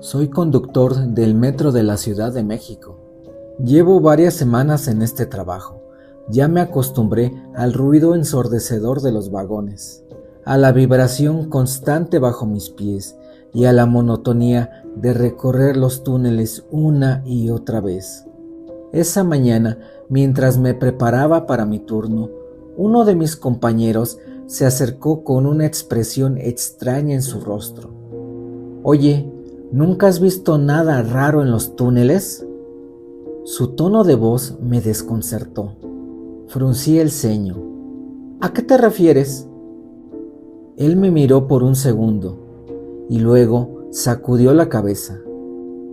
Soy conductor del metro de la Ciudad de México. Llevo varias semanas en este trabajo. Ya me acostumbré al ruido ensordecedor de los vagones, a la vibración constante bajo mis pies y a la monotonía de recorrer los túneles una y otra vez. Esa mañana, mientras me preparaba para mi turno, uno de mis compañeros se acercó con una expresión extraña en su rostro. «Oye, ¿nunca has visto nada raro en los túneles?». Su tono de voz me desconcertó. Fruncí el ceño. «¿A qué te refieres?». Él me miró por un segundo y luego sacudió la cabeza.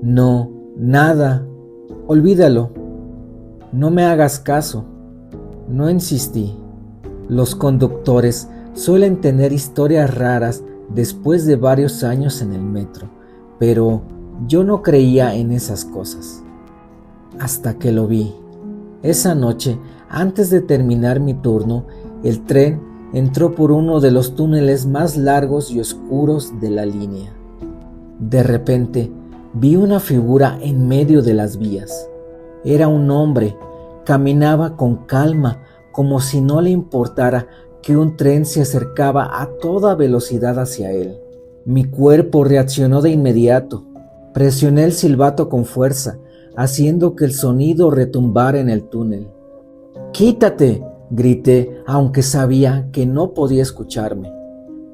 «No, nada. Olvídalo. No me hagas caso». No insistí. Los conductores suelen tener historias raras después de varios años en el metro, pero yo no creía en esas cosas. Hasta que lo vi. Esa noche, antes de terminar mi turno, el tren entró por uno de los túneles más largos y oscuros de la línea. De repente, vi una figura en medio de las vías. Era un hombre. Caminaba con calma, como si no le importara que un tren se acercaba a toda velocidad hacia él. Mi cuerpo reaccionó de inmediato. Presioné el silbato con fuerza, haciendo que el sonido retumbara en el túnel. «¡Quítate!», grité, aunque sabía que no podía escucharme.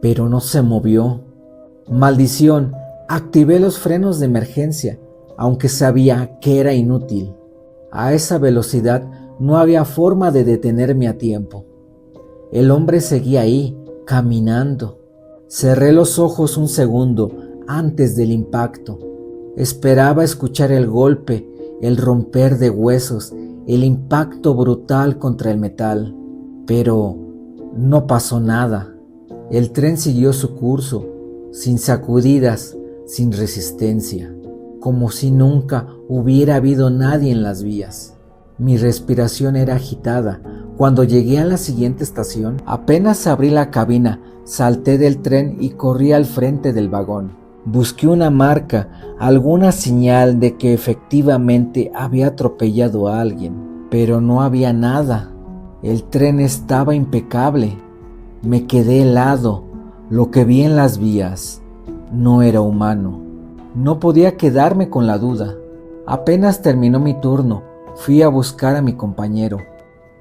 Pero no se movió. Maldición, activé los frenos de emergencia, aunque sabía que era inútil. A esa velocidad no había forma de detenerme a tiempo. El hombre seguía ahí, caminando. Cerré los ojos un segundo antes del impacto. Esperaba escuchar el golpe, el romper de huesos, el impacto brutal contra el metal. Pero no pasó nada. El tren siguió su curso, sin sacudidas, sin resistencia, como si nunca hubiera habido nadie en las vías. Mi respiración era agitada. Cuando llegué a la siguiente estación, apenas abrí la cabina, salté del tren y corrí al frente del vagón. Busqué una marca, alguna señal de que efectivamente había atropellado a alguien, pero no había nada. El tren estaba impecable. Me quedé helado. Lo que vi en las vías no era humano. No podía quedarme con la duda. Apenas terminó mi turno, fui a buscar a mi compañero.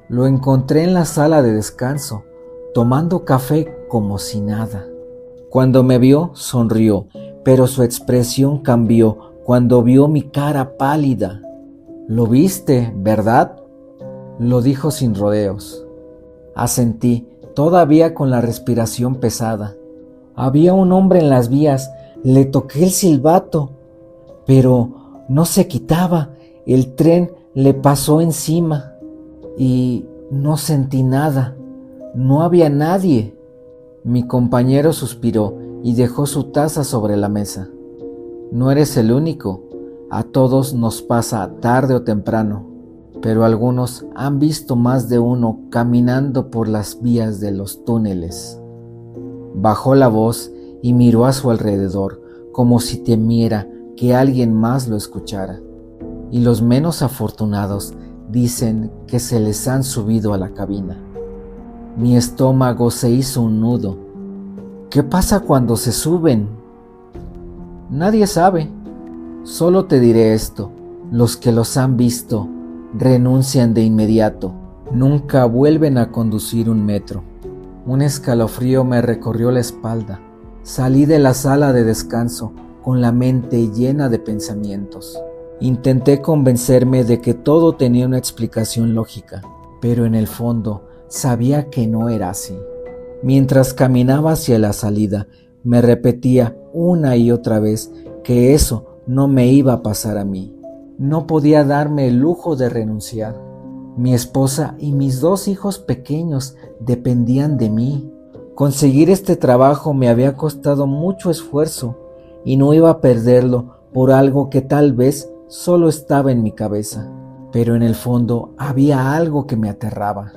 Lo encontré en la sala de descanso, tomando café como si nada. Cuando me vio, sonrió, pero su expresión cambió cuando vio mi cara pálida. «¿Lo viste, verdad?», lo dijo sin rodeos. Asentí, todavía con la respiración pesada. Había un hombre en las vías. Le toqué el silbato, pero no se quitaba. El tren le pasó encima y no sentí nada. No había nadie. Mi compañero suspiró y dejó su taza sobre la mesa. «No eres el único. A todos nos pasa tarde o temprano, pero algunos han visto más de uno caminando por las vías de los túneles». Bajó la voz y miró a su alrededor, como si temiera que alguien más lo escuchara. «Y los menos afortunados dicen que se les han subido a la cabina». Mi estómago se hizo un nudo. «¿Qué pasa cuando se suben?». «Nadie sabe. Solo te diré esto: los que los han visto renuncian de inmediato. Nunca vuelven a conducir un metro». Un escalofrío me recorrió la espalda. Salí de la sala de descanso con la mente llena de pensamientos. Intenté convencerme de que todo tenía una explicación lógica, pero en el fondo sabía que no era así. Mientras caminaba hacia la salida, me repetía una y otra vez que eso no me iba a pasar a mí. No podía darme el lujo de renunciar. Mi esposa y mis 2 hijos pequeños dependían de mí. Conseguir este trabajo me había costado mucho esfuerzo y no iba a perderlo por algo que tal vez solo estaba en mi cabeza. Pero en el fondo había algo que me aterraba.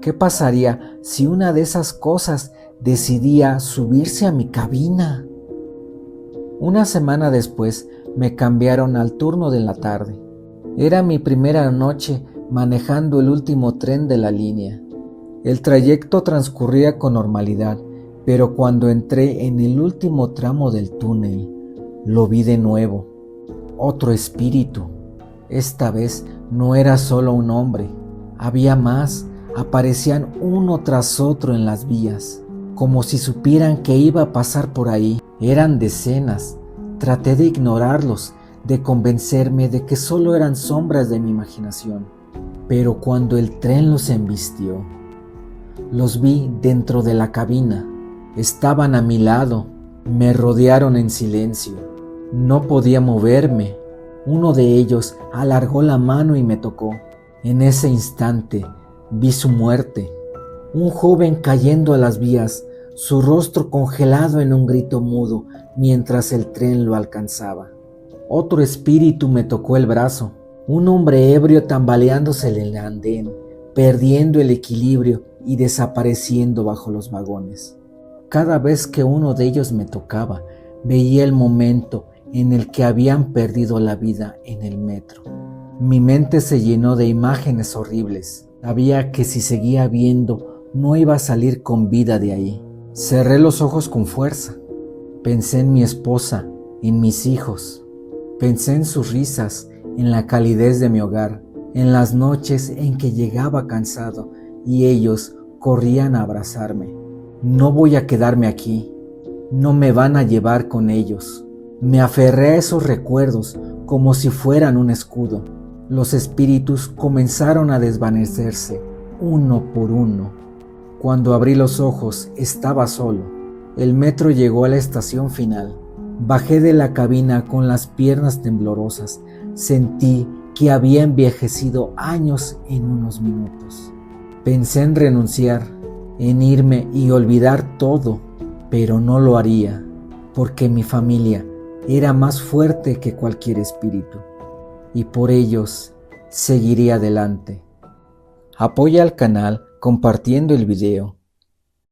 ¿Qué pasaría si una de esas cosas decidía subirse a mi cabina? Una semana después me cambiaron al turno de la tarde. Era mi primera noche manejando el último tren de la línea. El trayecto transcurría con normalidad, pero cuando entré en el último tramo del túnel, lo vi de nuevo. Otro espíritu. Esta vez no era solo un hombre, había más. Aparecían uno tras otro en las vías, como si supieran que iba a pasar por ahí. Eran decenas. Traté de ignorarlos, de convencerme de que solo eran sombras de mi imaginación. Pero cuando el tren los embistió, los vi dentro de la cabina. Estaban a mi lado, me rodearon en silencio. No podía moverme. Uno de ellos alargó la mano y me tocó. En ese instante vi su muerte. Un joven cayendo a las vías, su rostro congelado en un grito mudo mientras el tren lo alcanzaba. Otro espíritu me tocó el brazo. Un hombre ebrio tambaleándose en el andén, perdiendo el equilibrio y desapareciendo bajo los vagones. Cada vez que uno de ellos me tocaba, veía el momento en el que habían perdido la vida en el metro. Mi mente se llenó de imágenes horribles. Sabía que si seguía viendo, no iba a salir con vida de ahí. Cerré los ojos con fuerza. Pensé en mi esposa, en mis hijos. Pensé en sus risas, en la calidez de mi hogar, en las noches en que llegaba cansado y ellos corrían a abrazarme. No voy a quedarme aquí. No me van a llevar con ellos. Me aferré a esos recuerdos como si fueran un escudo. Los espíritus comenzaron a desvanecerse, uno por uno. Cuando abrí los ojos, estaba solo. El metro llegó a la estación final. Bajé de la cabina con las piernas temblorosas. Sentí que había envejecido años en unos minutos. Pensé en renunciar, en irme y olvidar todo, pero no lo haría, porque mi familia era más fuerte que cualquier espíritu, y por ellos seguiría adelante. Apoya al canal compartiendo el video